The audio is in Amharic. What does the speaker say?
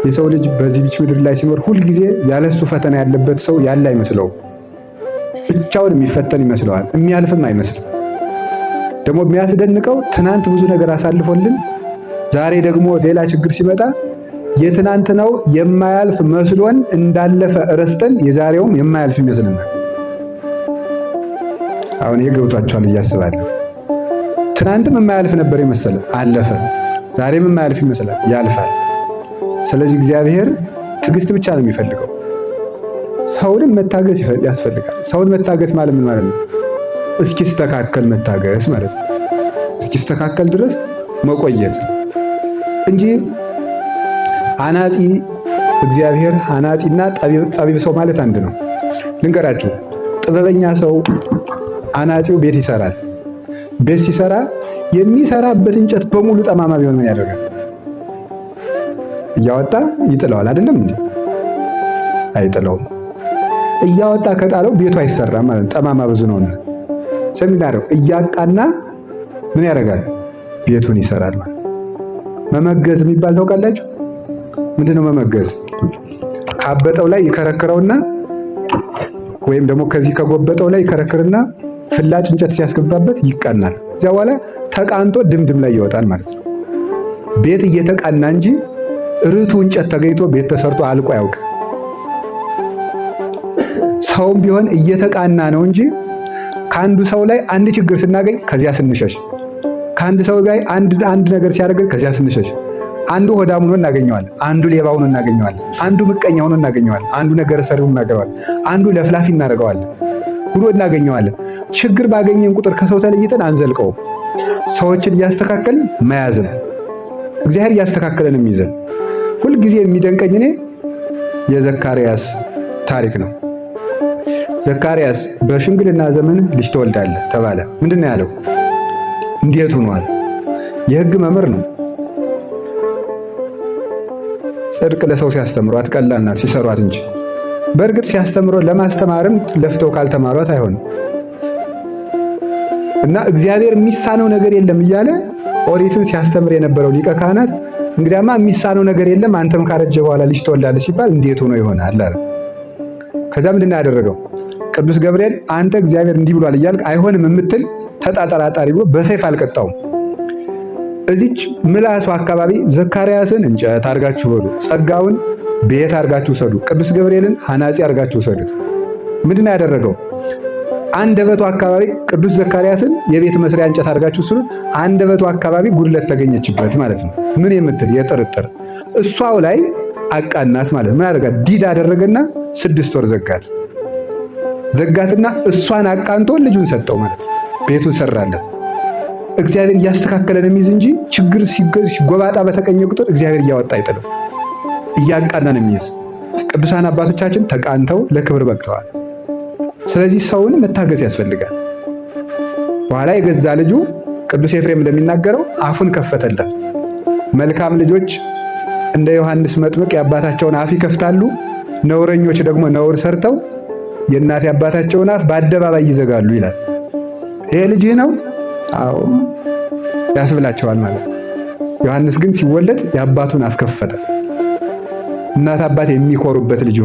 የሰው ልጅ በዚህ ምድር ላይ ሲኖር ሁልጊዜ ያለሱ ፈተና ያለበት ሰው ያለ አይመስለውም። ብቻውን የሚፈተን ይመስለዋል፣ የሚያልፍም አይመስልም። ደግሞ የሚያስደንቀው ትናንት ብዙ ነገር አሳልፎልን ዛሬ ደግሞ ሌላ ችግር ሲመጣ የትናንትናው የማያልፍ መስሎን እንዳለፈ ረስተን የዛሬውም የማያልፍ ይመስልናል። አሁን ይሄ ገብቷችኋል እያስባለሁ። ትናንትም የማያልፍ ነበር የመሰለ አለፈ፣ ዛሬም የማያልፍ ይመስላል ያልፋል። ስለዚህ እግዚአብሔር ትዕግስት ብቻ ነው የሚፈልገው። ሰውንም መታገስ ያስፈልጋል። ሰውን መታገስ ማለት ምን ማለት ነው? እስኪስተካከል መታገስ ማለት ነው። እስኪስተካከል ድረስ መቆየት እንጂ አናጺ እግዚአብሔር አናጺና ጠቢብ ሰው ማለት አንድ ነው። ልንገራችሁ፣ ጥበበኛ ሰው አናጺው ቤት ይሰራል። ቤት ሲሰራ የሚሰራበት እንጨት በሙሉ ጠማማ ቢሆን ምን ያደርጋል? እያወጣ ይጥለዋል። አይደለም እንዴ? አይጥለውም። እያወጣ ከጣለው ቤቱ አይሰራም ማለት ነው። ጠማማ ብዙ ነውና ሰሚናረው እያቃና ምን ያደርጋል? ቤቱን ይሰራል ማለት። መመገዝ የሚባል ታውቃላችሁ? ምንድነው መመገዝ? ካበጠው ላይ ይከረክረውና ወይም ደግሞ ከዚህ ከጎበጠው ላይ ይከረክርና ፍላጭ እንጨት ሲያስገባበት ይቃናል። እዚያ በኋላ ተቃንቶ ድምድም ላይ ይወጣል ማለት ነው። ቤት እየተቃና እንጂ ርቱ እንጨት ተገኝቶ ቤት ተሰርቶ አልቆ አያውቅም። ሰውም ቢሆን እየተቃና ነው እንጂ ከአንዱ ሰው ላይ አንድ ችግር ስናገኝ ከዚያ ስንሸሽ፣ ከአንድ ሰው ጋር አንድ ነገር ሲያደርግ ከዚያ ስንሸሽ፣ አንዱ ሆዳም ሆኖ እናገኘዋለን፣ አንዱ ሌባ ሆኖ እናገኘዋለን፣ አንዱ ምቀኛ ሆኖ እናገኘዋለን፣ አንዱ ነገር ሰሪው እናገኘዋለን፣ አንዱ ለፍላፊ እናደርገዋለን ብሎ እናገኘዋለን። ችግር ባገኘን ቁጥር ከሰው ተለይተን አንዘልቀውም። ሰዎችን እያስተካከልን መያዝ ነው። እግዚአብሔር እያስተካከለን የሚይዘን። ሁልጊዜ የሚደንቀኝ እኔ የዘካርያስ ታሪክ ነው። ዘካርያስ በሽምግልና ዘመን ልጅ ትወልዳለህ ተባለ። ምንድነው ያለው? እንዴት ሆኗል? የሕግ መምህር ነው። ጽድቅ ለሰው ሲያስተምሯት ቀላል ናት ሲሰሯት እንጂ። በእርግጥ ሲያስተምሮ ለማስተማርም ለፍተው ካልተማሯት አይሆንም። እና እግዚአብሔር የሚሳነው ነገር የለም እያለ ኦሪትን ሲያስተምር የነበረው ሊቀ ካህናት እንግዲያማ የሚሳነው ነገር የለም አንተም ካረጀ በኋላ ልጅ ትወልዳለህ ሲባል እንዴት ሆኖ ይሆናል አለ። ከዛ ምንድነው ያደረገው? ቅዱስ ገብርኤል አንተ እግዚአብሔር እንዲህ ብሏል እያልክ አይሆንም የምትል ተጣጣራጣሪ ብሎ በሰይፍ አልቀጣውም። እዚች ምላሱ አካባቢ ዘካርያስን እንጨት አድርጋችሁ በሉ፣ ጸጋውን ቤት አድርጋችሁ ሰዱ፣ ቅዱስ ገብርኤልን ሐናጺ አድርጋችሁ ሰዱት። ምንድነው ያደረገው? አንደበቱ አካባቢ ቅዱስ ዘካርያስን የቤት መስሪያ እንጨት አድርጋችሁ ስሉ፣ አንደበቱ አካባቢ ጉድለት ተገኘችበት ማለት ነው። ምን የምትል የጥርጥር እሷው ላይ አቃናት ማለት ምን ያደርጋት? ዲዳ አደረገና 6 ወር ዘጋትና እሷን አቃንቶ ልጁን ሰጠው ማለት ነው። ቤቱን ሰራለት። እግዚአብሔር እያስተካከለን የሚይዝ እንጂ ችግር ሲጎባጣ በተቀኘ ቁጥር እግዚአብሔር እያወጣ አይጥልም፣ እያቃናን የሚይዝ። ቅዱሳን አባቶቻችን ተቃንተው ለክብር በቅተዋል። ስለዚህ ሰውን መታገስ ያስፈልጋል። በኋላ የገዛ ልጁ ቅዱስ ኤፍሬም እንደሚናገረው አፉን ከፈተለት። መልካም ልጆች እንደ ዮሐንስ መጥምቅ የአባታቸውን አፍ ይከፍታሉ፣ ነውረኞች ደግሞ ነውር ሰርተው የእናት አባታቸውን አፍ በአደባባይ ይዘጋሉ ይላል። ይሄ ልጅህ ነው? አዎ ያስብላቸዋል ማለት ነው። ዮሐንስ ግን ሲወለድ የአባቱን አፍ ከፈተ። እናት አባት የሚኮሩበት ልጅ